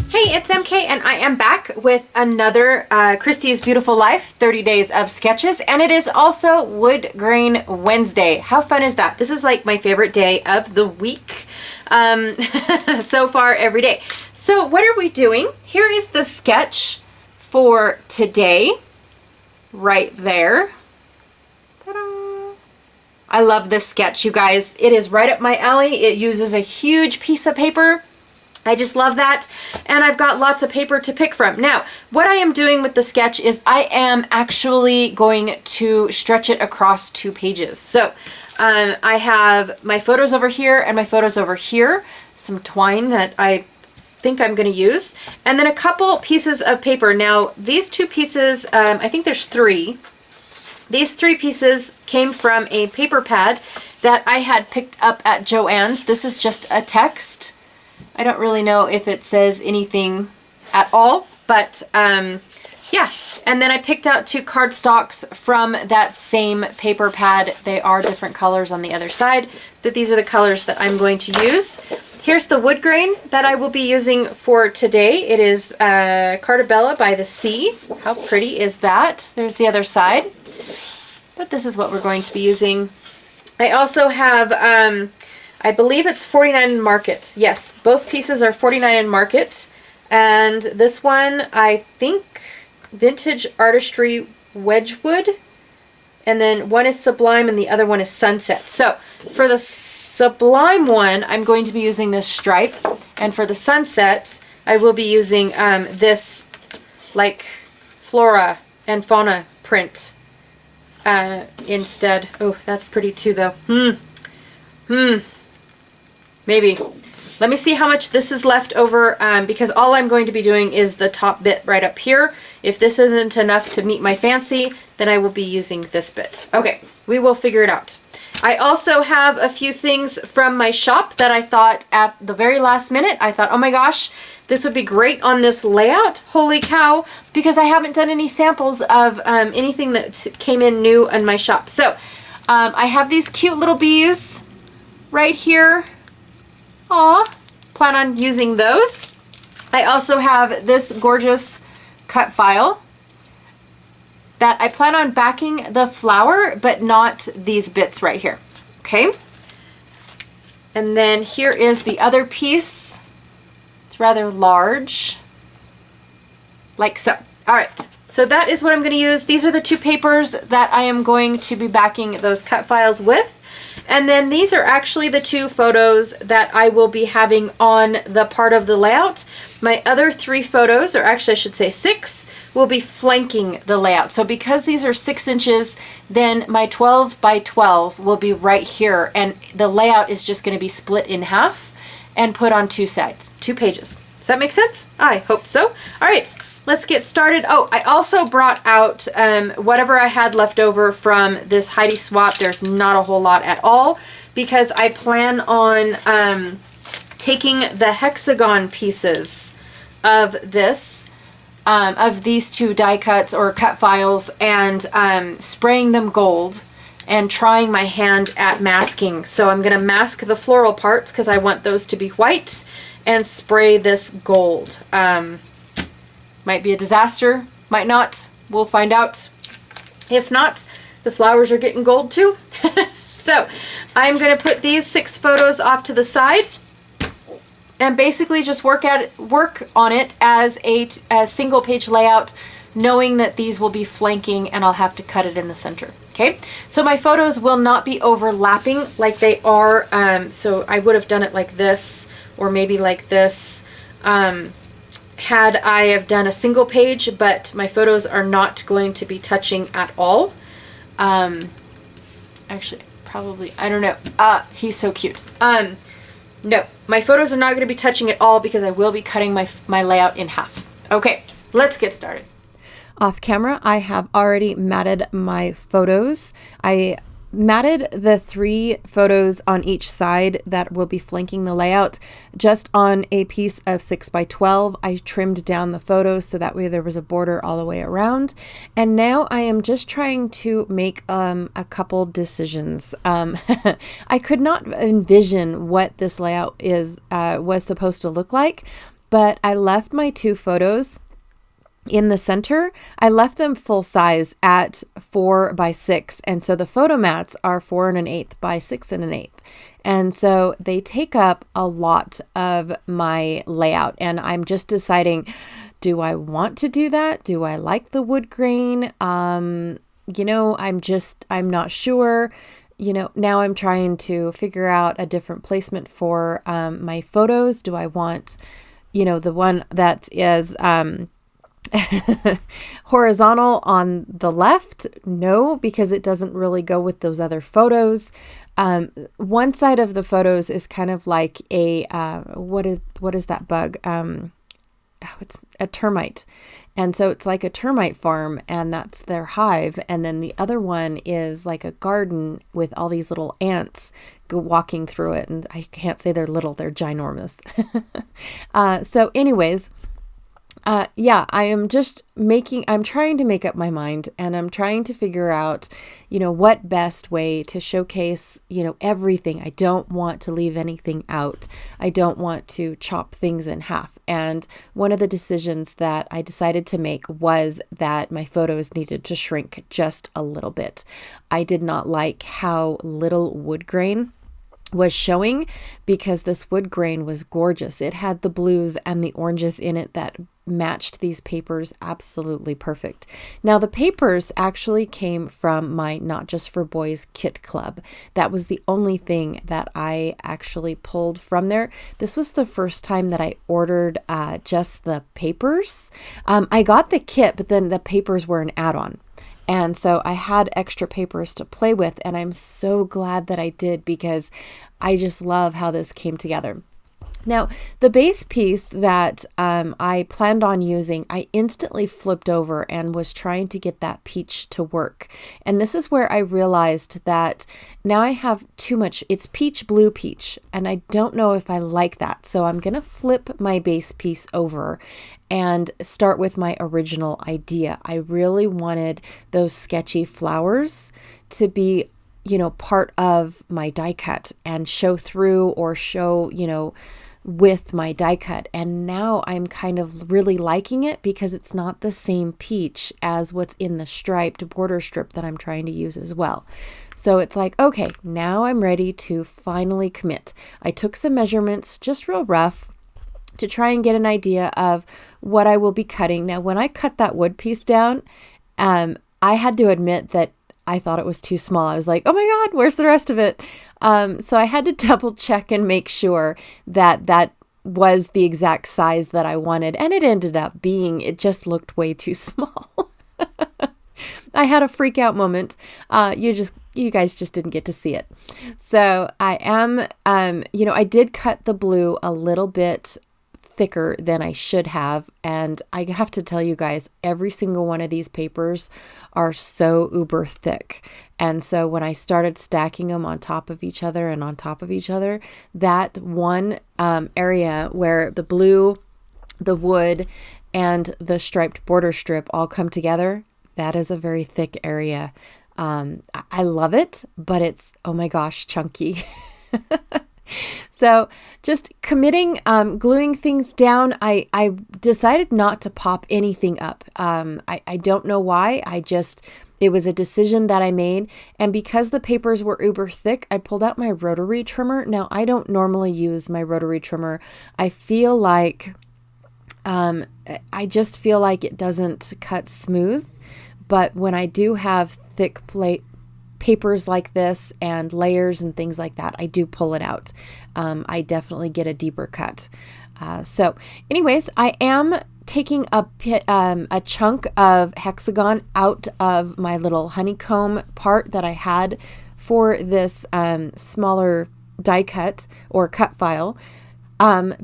Hey, it's MK and I am back with another Christy's Beautiful Life 30 Days of Sketches, and it is also Wood Grain Wednesday. How fun is that? This is like my favorite day of the week so far every day. So what are we doing? Here is the sketch for today right there. Ta-da! I love this sketch, you guys. It is right up my alley. It uses a huge piece of paper. I just love that, and I've got lots of paper to pick from. Now, what I am doing with the sketch is I am actually going to stretch it across 2 pages. So I have my photos over here and my photos over here, some twine that I think I'm going to use, and then a couple pieces of paper. Now, these 2 pieces, I think there's 3. These 3 pieces came from a paper pad that I had picked up at Joann's. This is just a text. I don't really know if it says anything at all, but yeah. And then I picked out 2 cardstocks from that same paper pad. They are different colors on the other side, but these are the colors that I'm going to use. Here's the wood grain that I will be using for today. It is Cartabella by the Sea. How pretty is that? There's the other side. But this is what we're going to be using. I also have I believe it's 49 in Market. Yes, both pieces are 49 in Market. And this one, I think, Vintage Artistry Wedgwood. And then one is Sublime and the other one is Sunset. So for the Sublime one, I'm going to be using this stripe. And for the Sunset, I will be using this like flora and fauna print instead. Oh, that's pretty too though. Maybe. Let me see how much this is left over because all I'm going to be doing is the top bit right up here. If this isn't enough to meet my fancy, then I will be using this bit. Okay, we will figure it out. I also have a few things from my shop that I thought at the very last minute, I thought, oh my gosh, this would be great on this layout. Holy cow, because I haven't done any samples of anything that came in new in my shop. So I have these cute little bees right here. Aw, plan on using those. I also have this gorgeous cut file that I plan on backing the flower, but not these bits right here. Okay. And then here is the other piece. It's rather large, like so. All right. So that is what I'm going to use. These are the 2 papers that I am going to be backing those cut files with. And then these are actually the 2 photos that I will be having on the part of the layout. My other 3 photos, or actually I should say 6, will be flanking the layout. So because these are 6 inches, then my 12 by 12 will be right here. And the layout is just going to be split in half and put on 2 sides, 2 pages. Does that make sense? I hope so. All right, let's get started. Oh, I also brought out whatever I had left over from this Heidi swap. There's not a whole lot at all because I plan on taking the hexagon pieces of this, of these 2 die cuts or cut files and spraying them gold and trying my hand at masking. So I'm going to mask the floral parts because I want those to be white and spray this gold. Might be a disaster, might not. We'll find out. If not, the flowers are getting gold too. So I'm going to put these 6 photos off to the side and basically just work on it as a single page layout, knowing that these will be flanking and I'll have to cut it in the center. Okay, so my photos will not be overlapping like they are. So I would have done it like this or maybe like this had I have done a single page, but my photos are not going to be touching at all. Actually, probably, I don't know. He's so cute. No, my photos are not going to be touching at all because I will be cutting my layout in half. Okay, let's get started. Off camera, I have already matted my photos. I matted the 3 photos on each side that will be flanking the layout just on a piece of 6 by 12. I trimmed down the photos so that way there was a border all the way around. And now I am just trying to make a couple decisions. I could not envision what this layout was supposed to look like. but I left my 2 photos in the center. I left them full size at 4 by 6. And so the photo mats are 4 1/8 by 6 1/8. And so they take up a lot of my layout. And I'm just deciding, do I want to do that? Do I like the wood grain? You know, I'm not sure. You know, now I'm trying to figure out a different placement for my photos. Do I want, you know, the one that is horizontal on the left? No, because it doesn't really go with those other photos. One side of the photos is kind of like a what is that bug? It's a termite. And so it's like a termite farm, and that's their hive. And then the other one is like a garden with all these little ants walking through it. And I can't say they're little, they're ginormous. So anyways, yeah, I'm trying to make up my mind, and I'm trying to figure out, you know, what best way to showcase, you know, everything. I don't want to leave anything out. I don't want to chop things in half. And one of the decisions that I decided to make was that my photos needed to shrink just a little bit. I did not like how little wood grain was showing, because this wood grain was gorgeous. It had the blues and the oranges in it that matched these papers absolutely perfect. Now, the papers actually came from my Not Just for Boys kit club. That was the only thing that I actually pulled from there. This was the first time that I ordered just the papers. I got the kit, but then the papers were an add-on. And so I had extra papers to play with, and I'm so glad that I did, because I just love how this came together. Now, the base piece that I planned on using, I instantly flipped over and was trying to get that peach to work. And this is where I realized that now I have too much. It's peach, blue, peach, and I don't know if I like that. So I'm going to flip my base piece over and start with my original idea. I really wanted those sketchy flowers to be, you know, part of my die cut and show through, or show, you know, with my die cut. And now I'm kind of really liking it, because it's not the same peach as what's in the striped border strip that I'm trying to use as well. So it's like, okay, now I'm ready to finally commit. I took some measurements, just real rough, to try and get an idea of what I will be cutting. Now, when I cut that wood piece down, I had to admit that I thought it was too small. I was like, oh my God, where's the rest of it? So I had to double check and make sure that that was the exact size that I wanted. And it ended up being, it just looked way too small. I had a freak out moment. You guys just didn't get to see it. So I am, I did cut the blue a little bit thicker than I should have. And I have to tell you guys, every single one of these papers are so uber thick. And so when I started stacking them on top of each other and on top of each other, that one area where the blue, the wood, and the striped border strip all come together, that is a very thick area. I love it, but it's, oh my gosh, chunky. So just committing, gluing things down. I decided not to pop anything up. I don't know why. It was a decision that I made. And because the papers were uber thick, I pulled out my rotary trimmer. Now, I don't normally use my rotary trimmer. I feel like, I just feel like it doesn't cut smooth. But when I do have thick papers like this and layers and things like that, I do pull it out. I definitely get a deeper cut. So anyways, I am taking a chunk of hexagon out of my little honeycomb part that I had for this smaller die cut or cut file,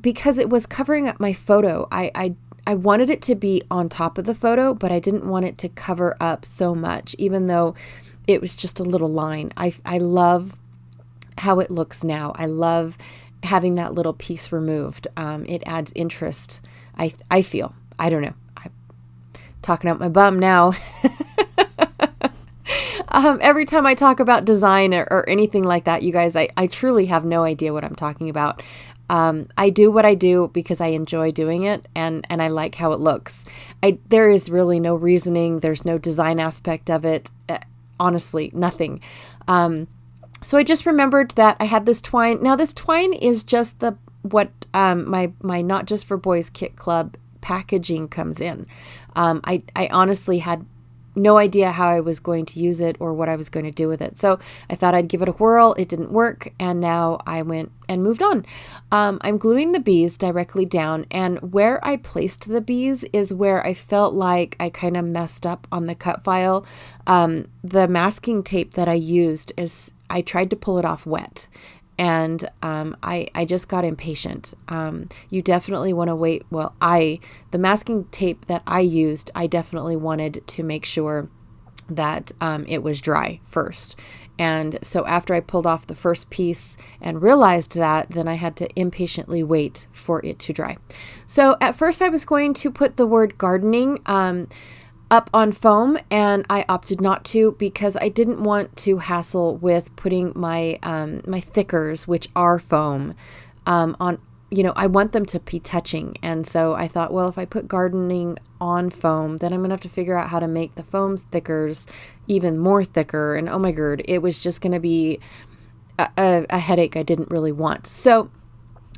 because it was covering up my photo. I wanted it to be on top of the photo, but I didn't want it to cover up so much, even though it was just a little line. I love how it looks now. I love having that little piece removed. It adds interest. I feel, I don't know. I'm talking out my bum now. Every time I talk about design or anything like that, you guys, I truly have no idea what I'm talking about. I do what I do because I enjoy doing it, and I like how it looks. There is really no reasoning. There's no design aspect of it. Honestly, nothing. So I just remembered that I had this twine. Now this twine is just what my Not Just for Boys Kit Club packaging comes in. I honestly had no idea how I was going to use it or what I was going to do with it. So I thought I'd give it a whirl. It didn't work. And now I went and moved on. I'm gluing the bees directly down, and where I placed the bees is where I felt like I kind of messed up on the cut file. The masking tape that I used I tried to pull it off wet. And I just got impatient. You definitely want to wait. Well, the masking tape that I used, I definitely wanted to make sure that it was dry first. And so after I pulled off the first piece and realized that, then I had to impatiently wait for it to dry. So at first I was going to put the word gardening up on foam, and I opted not to because I didn't want to hassle with putting my my thickers, which are foam, on. I want them to be touching, and so I thought, well, if I put gardening on foam, then I'm gonna have to figure out how to make the foam thickers even more thicker, and oh my god, it was just gonna be a headache I didn't really want. So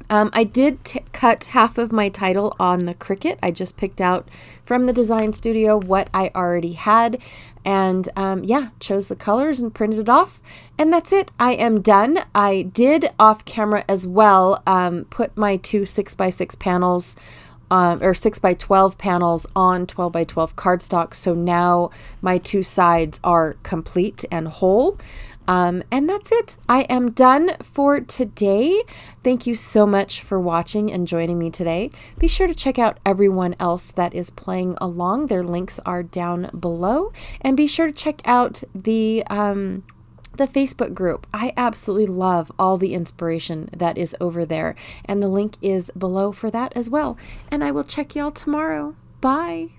I did cut half of my title on the Cricut. I just picked out from the design studio what I already had, and chose the colors and printed it off, and that's it. I am done. I did off camera as well put my two 6x6 panels or 6x12 panels on 12x12 cardstock, so now my two sides are complete and whole. And that's it. I am done for today. Thank you so much for watching and joining me today. Be sure to check out everyone else that is playing along. Their links are down below. And be sure to check out the Facebook group. I absolutely love all the inspiration that is over there. And the link is below for that as well. And I will check y'all tomorrow. Bye.